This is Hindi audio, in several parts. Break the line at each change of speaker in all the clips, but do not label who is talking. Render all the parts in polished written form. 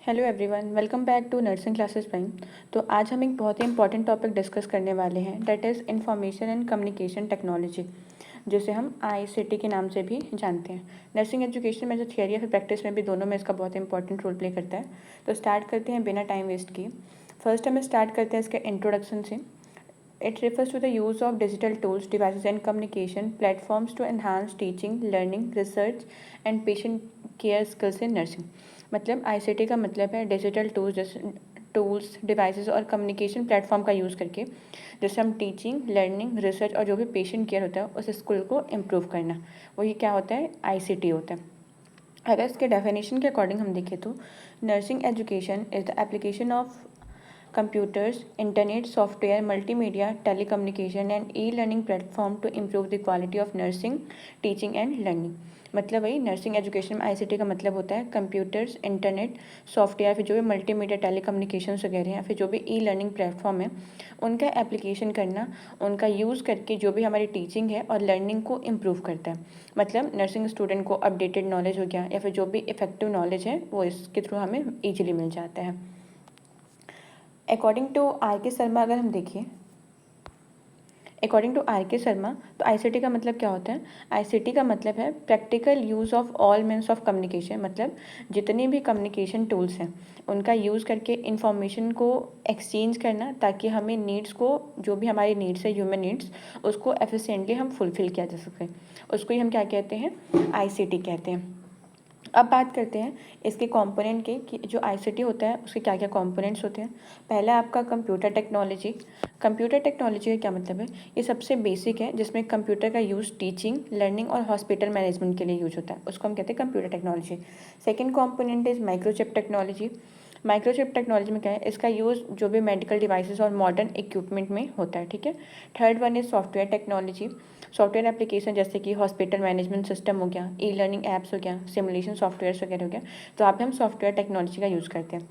Hello everyone, welcome back to nursing classes prime. तो आज हम एक बहुत ही इंपॉर्टेंट टॉपिक डिस्कस करने वाले हैं, that is information and communication technology, जिसे हम आईसीटी के नाम से भी जानते हैं। नर्सिंग एजुकेशन में जो थियरी है फिर प्रैक्टिस में भी दोनों में इसका बहुत इंपॉर्टेंट रोल प्ले करता है। तो स्टार्ट करते हैं बिना टाइम वेस्ट किए। फर्स्ट हम स्टार्ट करते हैं इसके इंट्रोडक्शन से। It refers to the use of digital tools, devices, and communication platforms to enhance teaching, learning, research, and patient care skills in nursing. मतलब आईसीटी का मतलब है डिजिटल टूल्स डिवाइसेस और कम्युनिकेशन प्लेटफॉर्म का यूज़ करके जैसे हम टीचिंग, लर्निंग, रिसर्च और जो भी पेशेंट केयर होता है उस स्किल को इम्प्रूव करना, वही क्या होता है, आईसीटी होता है। अगर इसके डेफिनेशन के अकॉर्डिंग हम देखें तो nursing education is the application of computers, internet, software, multimedia, telecommunication and e-learning platform to improve the quality of nursing, teaching and learning। मतलब वही नर्सिंग एजुकेशन में आईसीटी का मतलब होता है कंप्यूटर्स, इंटरनेट, सॉफ्टवेयर, फिर जो भी मल्टीमीडिया, टेलीकम्युनिकेशंस वगैरह हैं, फिर जो भी ई लर्निंग प्लेटफॉर्म है उनका एप्लीकेशन करना, उनका यूज़ करके जो भी हमारी टीचिंग है और लर्निंग को इम्प्रूव करता है। मतलब नर्सिंग स्टूडेंट को अपडेटेड नॉलेज हो गया या फिर जो भी इफेक्टिव नॉलेज है वो इसके थ्रू हमें ईजिली मिल जाता है। अकॉर्डिंग टू आर के शर्मा अगर हम देखें, अकॉर्डिंग टू आर के शर्मा, तो आईसीटी का मतलब क्या होता है? आईसीटी का मतलब है practical use of all means of communication. मतलब जितने भी कम्युनिकेशन टूल्स हैं उनका यूज़ करके इंफॉर्मेशन को एक्सचेंज करना, ताकि हमें नीड्स को, जो भी हमारी नीड्स है, ह्यूमन नीड्स, उसको एफिशिएंटली हम फुलफिल किया जा सके। उसको ही हम क्या कहते हैं? आईसीटी कहते हैं। अब बात करते हैं इसके कंपोनेंट के कि जो आईसीटी होता है उसके क्या क्या कंपोनेंट्स होते हैं। पहला आपका कंप्यूटर टेक्नोलॉजी। कंप्यूटर टेक्नोलॉजी का क्या मतलब है? ये सबसे बेसिक है जिसमें कंप्यूटर का यूज़ टीचिंग, लर्निंग और हॉस्पिटल मैनेजमेंट के लिए यूज होता है, उसको हम कहते हैं computer technology. Second component is microchip technology. Microchip technology में क्या है? इसका यूज़ जो भी मेडिकल डिवाइसेस और मॉडर्न इक्विपमेंट में होता है, ठीक है। Third one is software technology. Software application जैसे कि हॉस्पिटल मैनेजमेंट सिस्टम हो गया, ई लर्निंग ऐप्स हो गया, सिमुलेशन सॉफ्टवेयर्स वगैरह हो गया, तो यहाँ पे हम सॉफ्टवेयर टेक्नोलॉजी का यूज़ करते हैं।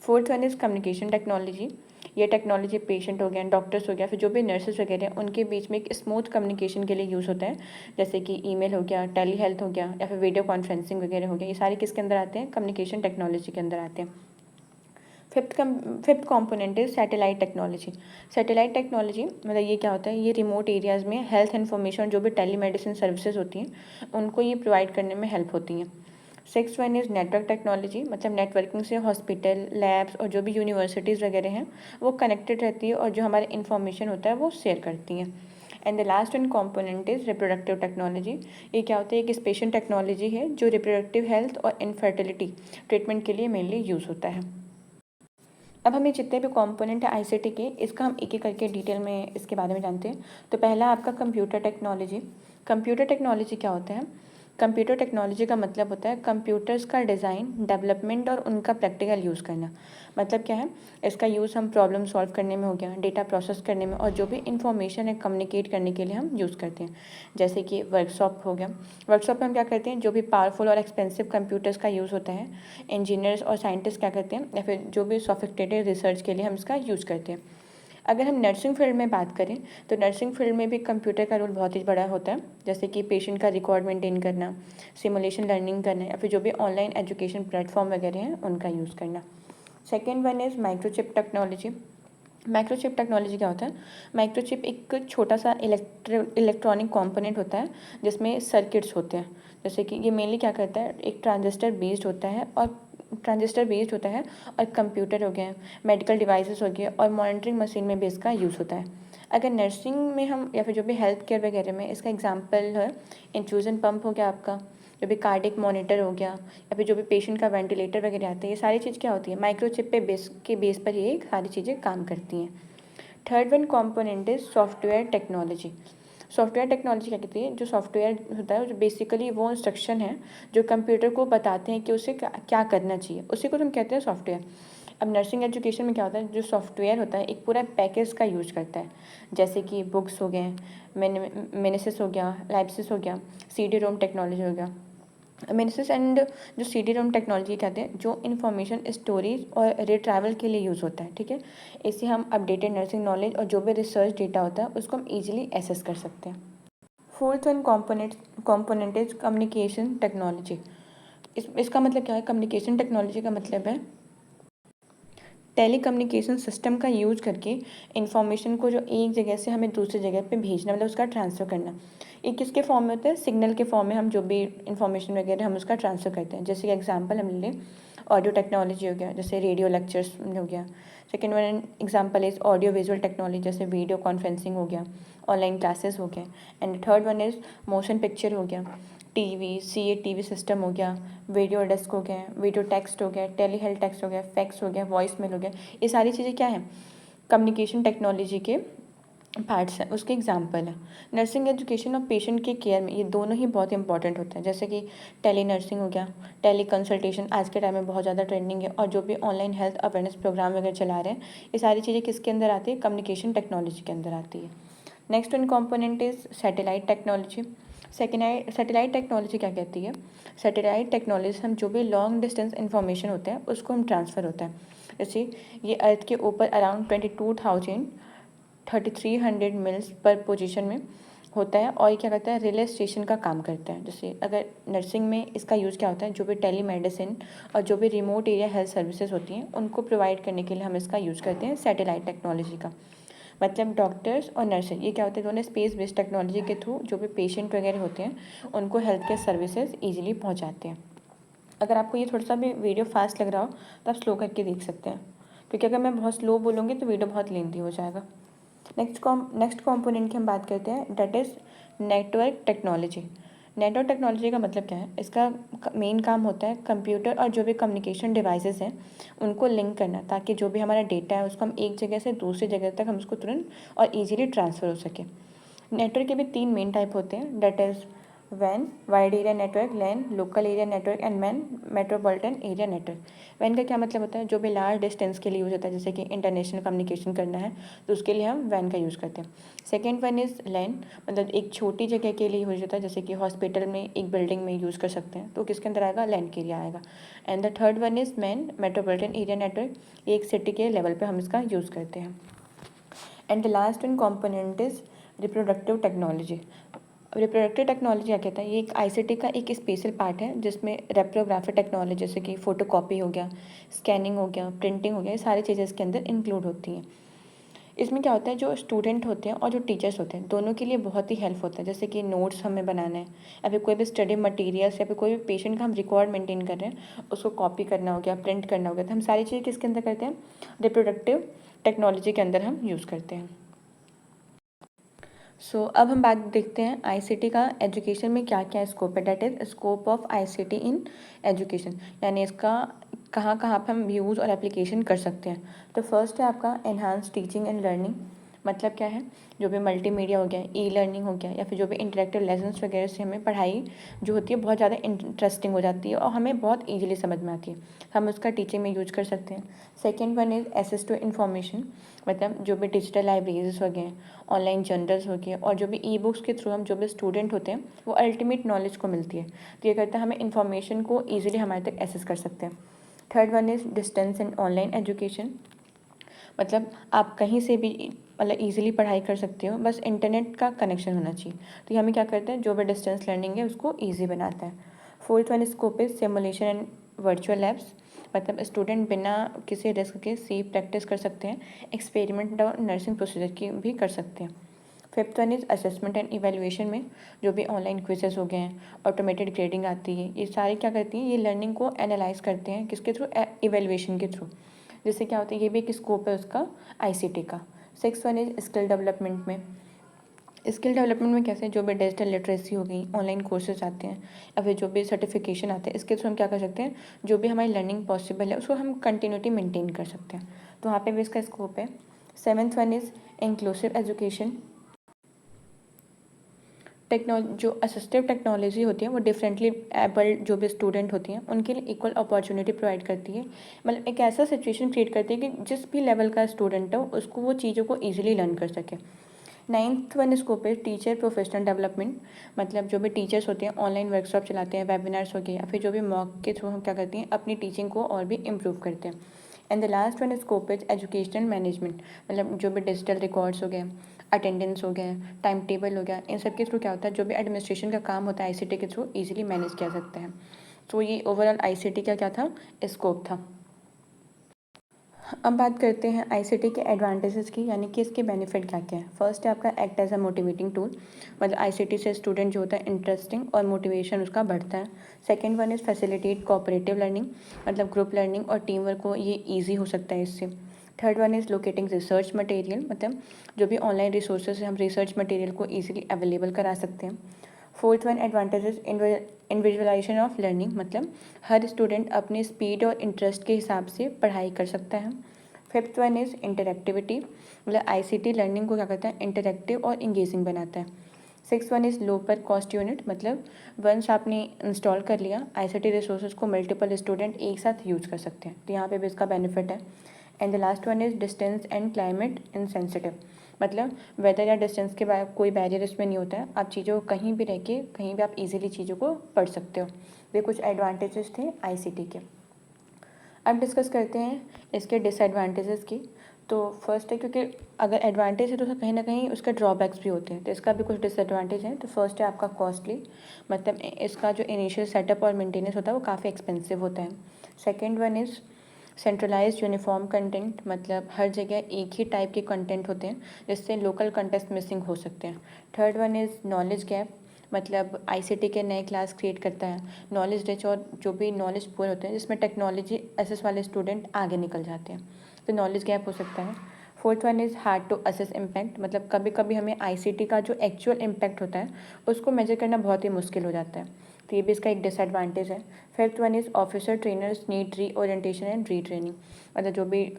Fourth one is communication technology. ये टेक्नोलॉजी पेशेंट हो गया, डॉक्टर्स हो गया, फिर जो भी नर्सेज वगैरह हैं उनके बीच में एक स्मूथ कम्युनिकेशन के लिए यूज़ होता है, जैसे कि ईमेल हो गया, टेली हेल्थ हो गया या फिर वीडियो कॉन्फ्रेंसिंग वगैरह हो गया। ये सारे किसके अंदर आते हैं? कम्युनिकेशन टेक्नोलॉजी के अंदर आते हैं। Fifth component is satellite technology. Satellite technology मतलब ये क्या होता है? ये रिमोट एरियाज़ में हेल्थ इन्फॉर्मेशन, जो भी टेली मेडिसिन सर्विसेज होती हैं उनको ये प्रोवाइड करने में हेल्प होती हैं। Six one is network technology. मतलब नेटवर्किंग से हॉस्पिटल, लैब्स और जो भी यूनिवर्सिटीज़ वगैरह हैं वो कनेक्टेड रहती है और जो हमारे इन्फॉर्मेशन होता है वो शेयर करती हैं। And the last one component is reproductive technology. ये क्या होता है? एक स्पेशल टेक्नोलॉजी है जो रिप्रोडक्टिव हेल्थ और इनफर्टिलिटी ट्रीटमेंट के लिए मेनली यूज़ होता है। अब हमें जितने भी कंपोनेंट है आईसीटी के, इसका हम एक एक करके डिटेल में इसके बारे में जानते हैं। तो पहला आपका कंप्यूटर टेक्नोलॉजी। कंप्यूटर टेक्नोलॉजी क्या होता है? कंप्यूटर टेक्नोलॉजी का मतलब होता है कंप्यूटर्स का डिज़ाइन, डेवलपमेंट और उनका प्रैक्टिकल यूज़ करना। मतलब क्या है? इसका यूज़ हम प्रॉब्लम सॉल्व करने में हो गया, डेटा प्रोसेस करने में, और जो भी इंफॉर्मेशन है कम्युनिकेट करने के लिए हम यूज़ करते हैं। जैसे कि वर्कशॉप हो गया। वर्कशॉप में हम क्या करते हैं? जो भी पावरफुल और एक्सपेंसिव कंप्यूटर्स का यूज़ होता है, इंजीनियर्स और साइंटिस्ट क्या करते हैं, या फिर जो भी सोफिस्टिकेटेड रिसर्च के लिए हम इसका यूज़ करते हैं। अगर हम नर्सिंग फील्ड में बात करें तो नर्सिंग फील्ड में भी कंप्यूटर का रोल बहुत ही बड़ा होता है, जैसे कि पेशेंट का रिकॉर्ड मेंटेन करना, सिमुलेशन लर्निंग करना, या फिर जो भी ऑनलाइन एजुकेशन प्लेटफॉर्म वगैरह हैं उनका यूज़ करना। Second one is microchip technology. Microchip technology क्या होता है? माइक्रोचिप एक छोटा सा इलेक्ट्रॉनिक कंपोनेंट होता है जिसमें सर्किट्स होते हैं। जैसे कि ये मेनली क्या करता है? एक ट्रांजिस्टर बेस्ड होता है और कंप्यूटर हो गए, मेडिकल डिवाइसेस हो गए और मॉनिटरिंग मशीन में भी इसका यूज़ होता है। अगर नर्सिंग में हम या फिर जो भी हेल्थ केयर वगैरह में, इसका एग्जांपल है इन्फ्यूज़न पंप हो गया आपका, जो भी कार्डिक मॉनिटर हो गया, या फिर जो भी पेशेंट का वेंटिलेटर वगैरह आते हैं, ये सारी चीज़ क्या होती है? माइक्रोचिप के बेस पर ये सारी चीज़ें काम करती हैं। Third one component is software technology. Software technology क्या कहती है? जो सॉफ्टवेयर होता है जो बेसिकली वो इंस्ट्रक्शन है जो कंप्यूटर को बताते हैं कि उसे क्या करना चाहिए, उसी को हम कहते हैं सॉफ्टवेयर। अब नर्सिंग एजुकेशन में क्या होता है? जो सॉफ्टवेयर होता है एक पूरा पैकेज का यूज करता है, जैसे कि बुक्स हो गए, मेनेसिस हो गया, लाइप्सिस हो गया, CD रोम टेक्नोलॉजी हो गया। मेनेसिस एंड जो CD रोम टेक्नोलॉजी कहते हैं जो इन्फॉर्मेशन स्टोरेज और रिट्रैवल के लिए यूज़ होता है, ठीक है। इससे हम अपडेटेड नर्सिंग नॉलेज और जो भी रिसर्च डेटा होता है उसको हम ईजिली एसेस कर सकते हैं। Fourth one component is communication technology. इसका मतलब क्या है? कम्युनिकेशन टेक्नोलॉजी का मतलब है टेलीकम्युनिकेशन सिस्टम का यूज करके इंफॉर्मेशन को जो एक जगह से हमें दूसरी जगह पे भेजना, मतलब उसका ट्रांसफ़र करना। ये किसके फॉर्म में होता है? सिग्नल के फॉर्म में हम जो भी इंफॉर्मेशन वगैरह हम उसका ट्रांसफ़र करते हैं। जैसे एग्जांपल हम ले लें, ऑडियो टेक्नोलॉजी हो गया, जैसे रेडियो लेक्चर्स हो गया। Second one example is audio visual technology, जैसे वीडियो कॉन्फ्रेंसिंग हो गया, ऑनलाइन क्लासेस हो गए। And third one is motion picture हो गया, टीवी CATV सिस्टम हो गया, वीडियो डेस्क हो गया, वीडियो टेक्स्ट हो गया, टेली हेल्थ टेक्स्ट हो गया, फैक्स हो गया, वॉइस मेल हो गया। ये सारी चीज़ें क्या हैं? कम्युनिकेशन टेक्नोलॉजी के पार्ट्स हैं, उसके एग्जाम्पल है। नर्सिंग एजुकेशन और पेशेंट के केयर में ये दोनों ही बहुत इंपॉर्टेंट होते हैं। जैसे कि टेली नर्सिंग हो गया, टेली कंसल्टेशन आज के टाइम में बहुत ज़्यादा ट्रेंडिंग है, और जो भी ऑनलाइन हेल्थ अवेयरनेस प्रोग्राम वगैरह चला रहे हैं, ये सारी चीज़ें किसके अंदर आती है? कम्युनिकेशन टेक्नोलॉजी के अंदर आती है। Next one component is satellite technology. Satellite technology क्या कहती है? सैटेलाइट टेक्नोलॉजी हम जो भी लॉन्ग डिस्टेंस इन्फॉर्मेशन होता है उसको हम ट्रांसफ़र होता है। जैसे ये अर्थ के ऊपर अराउंड 22,300 मील्स पर पोजीशन में होता है, और ये क्या करता है? रिले स्टेशन का काम करता है। जैसे अगर नर्सिंग में इसका यूज़ क्या होता है? जो भी टेली मेडिसिन और जो भी रिमोट एरिया हेल्थ सर्विसेज होती हैं उनको प्रोवाइड करने के लिए हम इसका यूज़ करते हैं सैटेलाइट टेक्नोलॉजी का। मतलब डॉक्टर्स और नर्सेज ये क्या होते हैं? दोनों स्पेस बेस्ड टेक्नोलॉजी के थ्रू जो भी पेशेंट वगैरह होते हैं उनको हेल्थ केयर सर्विसेज ईजिली पहुँचाते हैं। अगर आपको ये थोड़ा सा भी वीडियो फास्ट लग रहा हो तो आप स्लो करके देख सकते हैं, क्योंकि अगर मैं बहुत स्लो बोलूँगी तो वीडियो बहुत लेंथी हो जाएगा। नेक्स्ट कॉम्पोनेंट की हम बात करते हैं, that is network technology. Network technology का मतलब क्या है? इसका मेन काम होता है कंप्यूटर और जो भी कम्युनिकेशन डिवाइसेस हैं उनको लिंक करना, ताकि जो भी हमारा डेटा है उसको हम एक जगह से दूसरी जगह तक हम उसको तुरंत और ईजिली ट्रांसफ़र हो सके। नेटवर्क के भी 3 मेन टाइप होते हैं, डेट इज़ वैन, wide area network, LAN, local area network, and MAN, metropolitan area network. वैन का क्या मतलब होता है? जो भी लार्ज डिस्टेंस के लिए यूज़ होता है, जैसे कि इंटरनेशनल कम्युनिकेशन करना है तो उसके लिए हम वैन का यूज़ करते हैं। सेकेंड वन इज़ लैन, मतलब एक छोटी जगह के लिए यूज़ होता है, जैसे कि हॉस्पिटल में एक बिल्डिंग में यूज़ कर सकते हैं, तो किसके अंदर आएगा? लैन के लिए आएगा। And the third one is man, metropolitan area network, एक सिटी के लेवल पर हम इसका यूज़ करते हैं। And the last one component is reproductive technology. Reproductive technology क्या कहता है? ये एक ICT का एक स्पेशल पार्ट है जिसमें रेप्रोग्राफी टेक्नोलॉजी, जैसे कि फ़ोटोकॉपी हो गया, स्कैनिंग हो गया, प्रिंटिंग हो गया, ये सारी चीज़ें इसके अंदर इंक्लूड होती हैं। इसमें क्या होता है? जो स्टूडेंट होते हैं और जो टीचर्स होते हैं दोनों के लिए बहुत ही हेल्प होता है। जैसे कि नोट्स हमें बनाना है, या फिर कोई भी स्टडी मटेरियल्स, या फिर कोई भी पेशेंट का हम रिकॉर्ड मेंटेन कर रहे हैं, उसको कॉपी करना हो गया, प्रिंट करना हो गया, तो हम सारी चीज़ें किसके अंदर करते हैं? रिप्रोडक्टिव टेक्नोलॉजी के अंदर हम यूज़ करते हैं। अब हम बात देखते हैं ICT का एजुकेशन में क्या क्या स्कोप है। That is scope of ICT in education, यानी इसका कहाँ कहाँ पर हम यूज़ और एप्लीकेशन कर सकते हैं। तो फर्स्ट है आपका एनहांस टीचिंग एंड लर्निंग। मतलब क्या है? जो भी मल्टीमीडिया हो गया, ई-लर्निंग हो गया, या फिर जो भी इंटरेक्टिव लेसन्स वगैरह से हमें पढ़ाई जो होती है बहुत ज़्यादा इंटरेस्टिंग हो जाती है और हमें बहुत ईजिली समझ में आती है, हम उसका टीचिंग में यूज कर सकते हैं। Second one is access to information, मतलब जो भी डिजिटल लाइब्रेरीज हो गए, ऑनलाइन जर्नल्स हो गए, और जो भी ई बुक्स के थ्रू हम जो भी स्टूडेंट होते हैं वो अल्टीमेट नॉलेज को मिलती है, तो ये करता है हमें इन्फॉर्मेशन को ईजिली हमारे तक एक्सेस कर सकते हैं। Third one is distance and online education, मतलब आप कहीं से भी मतलब ईजिली पढ़ाई कर सकते हो, बस इंटरनेट का कनेक्शन होना चाहिए। तो ये हमें क्या करते हैं? जो भी डिस्टेंस लर्निंग है उसको ईजी बनाता है। Fourth one scope is simulation and virtual labs, मतलब स्टूडेंट बिना किसी रिस्क के सेफ प्रैक्टिस कर सकते हैं, एक्सपेरिमेंट और नर्सिंग प्रोसीजर की भी कर सकते हैं। Fifth one is assessment and evaluation में जो भी ऑनलाइन क्विजेस हो गए हैं, ऑटोमेटेड ग्रेडिंग आती है, ये सारी क्या करती हैं? ये लर्निंग को एनालाइज करते हैं, किसके थ्रू? इवेल्युएशन के थ्रू। जिससे क्या होता है? ये भी एक स्कोप है उसका ICT का। Six one is skill development में। स्किल डेवलपमेंट में कैसे? जो भी डिजिटल लिटरेसी हो गई, ऑनलाइन कोर्सेज आते हैं, या फिर जो भी सर्टिफिकेशन आते हैं, इसके थ्रू हम क्या कर सकते हैं? जो भी हमारी लर्निंग पॉसिबल है उसको हम कंटिन्यूटी मेंटेन कर सकते हैं, तो वहाँ पे भी इसका स्कोप है। Seventh one is inclusive education. जो असिस्टिव टेक्नोलॉजी होती है वो डिफरेंटली एबल्ड जो भी स्टूडेंट होती हैं उनके लिए इक्वल अपॉर्चुनिटी प्रोवाइड करती है, मतलब एक ऐसा सिचुएशन क्रिएट करती है कि जिस भी लेवल का स्टूडेंट है उसको वो चीज़ों को ईजिली लर्न कर सके। नाइन्थ वन स्कोप है टीचर प्रोफेशनल डेवलपमेंट, मतलब जो भी टीचर्स होते हैं ऑनलाइन वर्कशॉप चलाते हैं, वेबिनार्स हो गए, या फिर जो भी मॉक के थ्रू हम क्या करते हैं? अपनी टीचिंग को और भी इम्प्रूव करते हैं। And the last one scope is educational management, मतलब जो भी डिजिटल रिकॉर्ड्स हो गए, अटेंडेंस हो गया, टाइम टेबल हो गया, इन सब के थ्रू क्या होता है? जो भी एडमिनिस्ट्रेशन का काम होता है ICT के थ्रू ईजिली मैनेज किया सकता है। तो ये ओवरऑल ICT का क्या था? स्कोप था। अब बात करते हैं आईसीटी के एडवांटेजेस की, यानी कि इसके बेनिफिट क्या क्या है। फर्स्ट है आपका act as a motivating tool, मतलब आईसीटी से स्टूडेंट जो होता है इंटरेस्टिंग और मोटिवेशन उसका बढ़ता है। Second one is facilitate cooperative learning, मतलब ग्रुप लर्निंग और टीम वर्क को ये ईजी हो सकता है इससे। Third one is locating research material, मतलब जो भी ऑनलाइन रिसोर्सेज है हम रिसर्च मटेरियल को ईजिली अवेलेबल करा सकते हैं। Fourth one advantages individualization of learning, मतलब हर स्टूडेंट अपने स्पीड और इंटरेस्ट के हिसाब से पढ़ाई कर सकता है। फिफ्थ वन इज़ इंटरेक्टिविटी, मतलब आईसीटी लर्निंग को क्या करता है, इंटरेक्टिव और इंगेजिंग बनाता है। सिक्स वन इज़ लो पर कॉस्ट यूनिट, मतलब वंस आपने इंस्टॉल कर लिया आईसीटी रिसोर्सेज को मल्टीपल स्टूडेंट एक साथ यूज कर सकते हैं, तो यहाँ पे भी इसका बेनिफिट है। And the last one is distance and climate insensitive, मतलब वेदर या डिस्टेंस के बाद कोई बैरियर इसमें नहीं होता है, आप चीज़ों को कहीं भी रह के कहीं भी आप इजीली चीज़ों को पढ़ सकते हो। ये कुछ एडवांटेजेस थे आईसीटी के। अब डिस्कस करते हैं इसके डिसएडवांटेजेस की। तो फर्स्ट है, क्योंकि अगर एडवांटेज है तो कहीं ना कहीं उसके ड्रॉबैक्स भी होते हैं, तो इसका भी कुछ डिसएडवांटेज है। तो फर्स्ट है आपका कॉस्टली, मतलब इसका जो इनिशियल सेटअप और मेंटेनेंस होता है वो काफ़ी एक्सपेंसिव होता है। Second one is centralised uniform content, मतलब हर जगह एक ही टाइप के कंटेंट होते हैं जिससे लोकल कंटेस्ट मिसिंग हो सकते हैं। Third one is knowledge gap, मतलब आईसीटी के नए क्लास क्रिएट करता है नॉलेज रिच और जो भी नॉलेज पुअर होते हैं जिसमें टेक्नोलॉजी एसेस वाले स्टूडेंट आगे निकल जाते हैं, तो नॉलेज गैप हो सकता है। Fourth one is hard to assess impact, मतलब कभी कभी हमें आईसीटी का जो एक्चुअल इम्पैक्ट होता है उसको मेजर करना बहुत ही मुश्किल हो जाता है, तो ये भी इसका एक डिसएडवांटेज है। Fifth one is officer trainers need री ओरिएंटेशन एंड री ट्रेनिंग, मतलब जो भी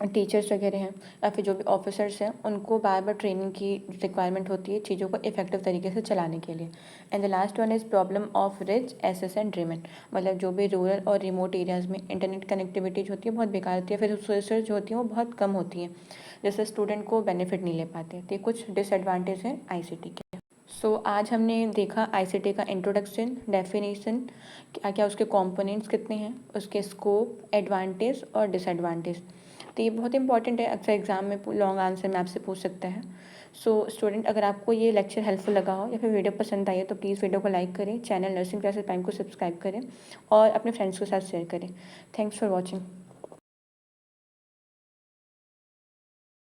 टीचर्स वगैरह हैं या फिर जो भी ऑफिसर्स हैं उनको बार बार ट्रेनिंग की रिक्वायरमेंट होती है चीज़ों को इफेक्टिव तरीके से चलाने के लिए। And the last one is problem of reach access and ड्रीमन, मतलब जो भी रूरल और रिमोट एरियाज़ में इंटरनेट कनेक्टिविटी जो होती है बहुत बेकार होती है, फिर रिसोर्सेज जो होती हैं वो बहुत कम होती हैं, जिससे स्टूडेंट को बेनिफिट नहीं ले पाते, तो ये कुछ डिसएडवांटेज हैं आईसीटी के। सो आज हमने देखा आईसीटी का इंट्रोडक्शन, डेफिनेशन, क्या क्या उसके कंपोनेंट्स कितने हैं, उसके स्कोप, एडवांटेज और डिसएडवांटेज, तो ये बहुत इंपॉर्टेंट है, अक्सर एग्जाम में लॉन्ग आंसर में आपसे पूछ सकता है। सो स्टूडेंट, अगर आपको ये लेक्चर हेल्पफुल लगा हो या फिर वीडियो पसंद आई है तो प्लीज़ वीडियो को लाइक करें, चैनल नर्सिंग क्लासेस प्राइम को सब्सक्राइब करें और अपने फ्रेंड्स के साथ शेयर करें। Thanks for watching.